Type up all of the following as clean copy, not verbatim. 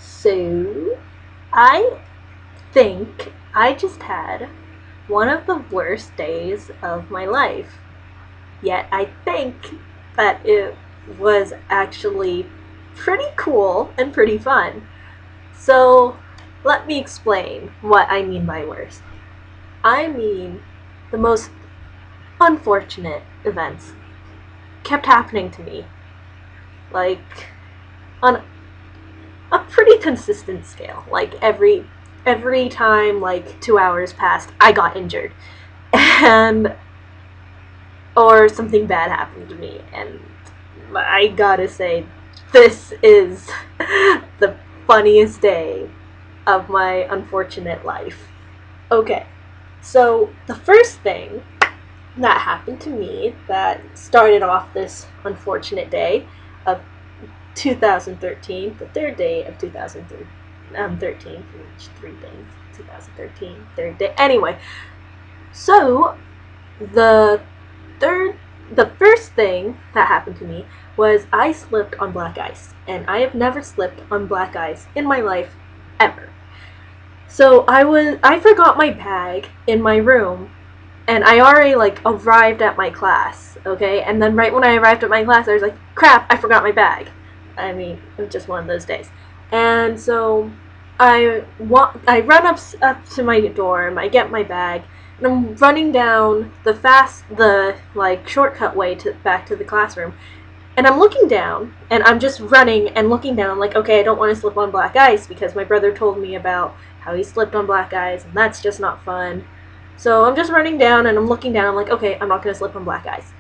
So, I think I just had one of the worst days of my life. Yet, I think that it was actually pretty cool and pretty fun. So, let me explain what I mean by worst. I mean, the most unfortunate events kept happening to me, like, on a pretty consistent scale. Like every time like 2 hours passed, I got injured, and or something bad happened to me, and I gotta say, this is the funniest day of my unfortunate life. Okay, so the first thing that happened to me that started off this unfortunate day of 2013, the third day of 2013, three days, 2013, third day. Anyway, so the third, the first thing that happened to me was I slipped on black ice, and I have never slipped on black ice in my life ever. So I forgot my bag in my room, and I already like arrived at my class, okay? And then right when I arrived at my class, I was like, crap, I forgot my bag. I mean, it was just one of those days. And so I run up to my dorm, I get my bag, and I'm running down the like shortcut way to back to the classroom. And I'm looking down, and I'm just running and looking down, like, okay, I don't want to slip on black ice because my brother told me about how he slipped on black ice, and that's just not fun. So I'm just running down and I'm looking down. I'm like, okay, I'm not going to slip on black ice.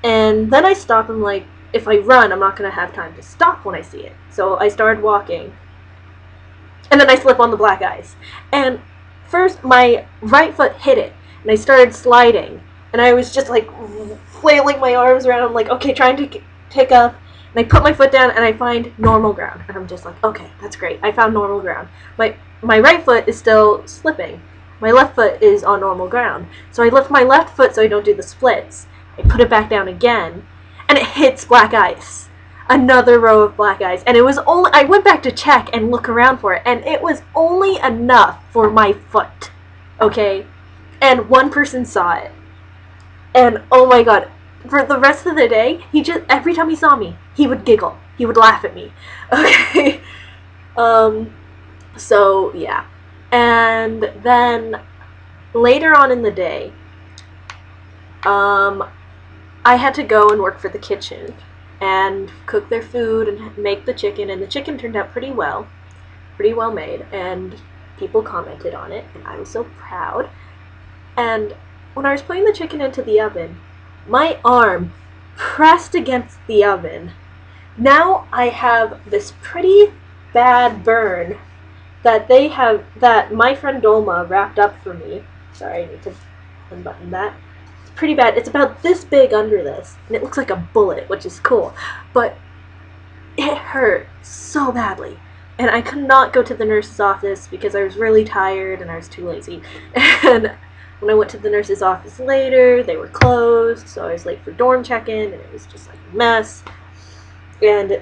And then I stop. I'm like, if I run, I'm not going to have time to stop when I see it. So I started walking. And then I slip on the black ice. And first, my right foot hit it. And I started sliding. And I was just like flailing my arms around. I'm like, okay, trying to take up. And I put my foot down and I find normal ground. And I'm just like, okay, that's great. I found normal ground. My right foot is still slipping. My left foot is on normal ground. So I lift my left foot so I don't do the splits. I put it back down again, and it hits black ice. Another row of black ice. And it was only, I went back to check and look around for it, and it was only enough for my foot. Okay? And one person saw it. And oh my god, for the rest of the day, every time he saw me, he would giggle. He would laugh at me. Okay? So yeah. And then later on in the day, I had to go and work for the kitchen and cook their food and make the chicken, and the chicken turned out pretty well made, and people commented on it, and I was so proud. And when I was putting the chicken into the oven, my arm pressed against the oven. Now I have this pretty bad burn that my friend Dolma wrapped up for me. Sorry, I need to unbutton that. It's pretty bad. It's about this big under this, and it looks like a bullet, which is cool. But it hurt so badly. And I could not go to the nurse's office because I was really tired and I was too lazy. And when I went to the nurse's office later, they were closed, so I was late for dorm check-in, and it was just like a mess. And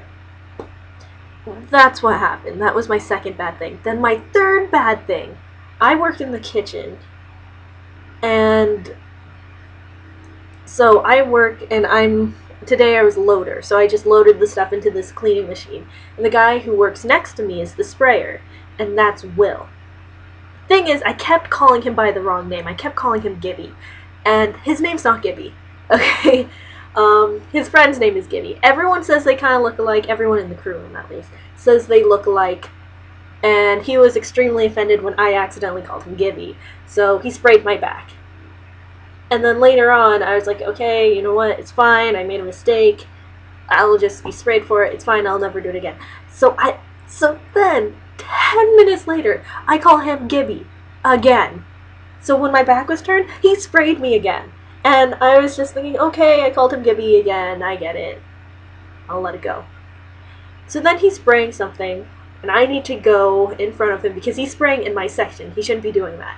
that's what happened. That was my second bad thing. Then my third bad thing, I worked in the kitchen, and so I work, and today I was a loader, so I just loaded the stuff into this cleaning machine. And the guy who works next to me is the sprayer, and that's Will. Thing is, I kept calling him by the wrong name. I kept calling him Gibby, and his name's not Gibby. Okay? His friend's name is Gibby. Everyone says they kind of look alike. Everyone in the crew, at least, says they look alike. And he was extremely offended when I accidentally called him Gibby. So he sprayed my back. And then later on, I was like, okay, you know what? It's fine. I made a mistake. I'll just be sprayed for it. It's fine. I'll never do it again. So then, 10 minutes later, I call him Gibby again. So when my back was turned, he sprayed me again. And I was just thinking, okay, I called him Gibby again, I get it. I'll let it go. So then he's spraying something, and I need to go in front of him because he's spraying in my section. He shouldn't be doing that.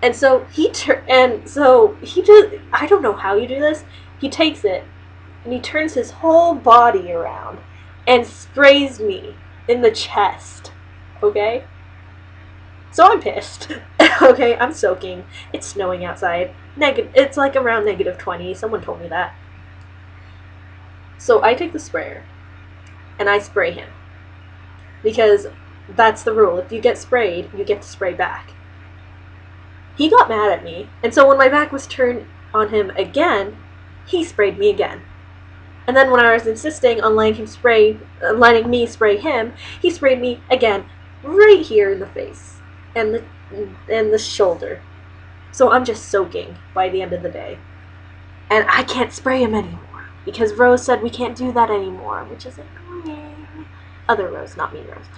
And so he just, I don't know how you do this. He takes it, and he turns his whole body around and sprays me in the chest. Okay? So I'm pissed. Okay, I'm soaking. It's snowing outside. It's like around -20. Someone told me that. So I take the sprayer and I spray him. Because that's the rule. If you get sprayed, you get to spray back. He got mad at me, and so when my back was turned on him again, he sprayed me again. And then when I was insisting on letting me spray him, he sprayed me again, right here in the face and the shoulder. So I'm just soaking by the end of the day, and I can't spray him anymore because Rose said we can't do that anymore, which is annoying. Other Rose, not me, Rose.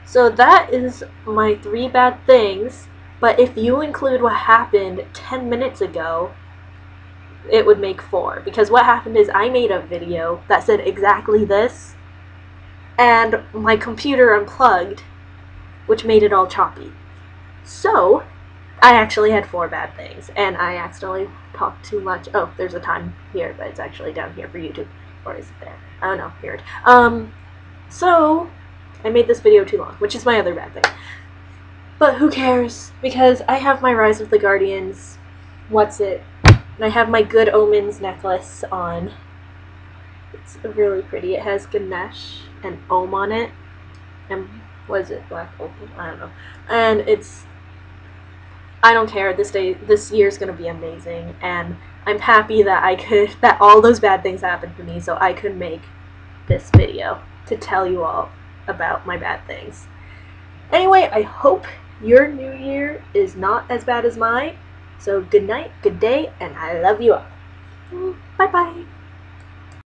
So that is my 3 bad things. But if you include what happened 10 minutes ago, it would make 4. Because what happened is I made a video that said exactly this, and my computer unplugged, which made it all choppy. So, I actually had 4 bad things, and I accidentally talked too much. Oh, there's a time here, but it's actually down here for YouTube. Or is it there? I don't know. Weird. So, I made this video too long, which is my other bad thing. But who cares? Because I have my Rise of the Guardians. What's it? And I have my Good Omens necklace on. It's really pretty. It has Ganesh and Om on it. And was it Black Opal? I don't know. And it's... I don't care. This year's gonna be amazing. And I'm happy that that all those bad things happened to me, so I could make this video to tell you all about my bad things. Anyway, I hope your new year is not as bad as mine. So good night, good day, and I love you all. Bye bye.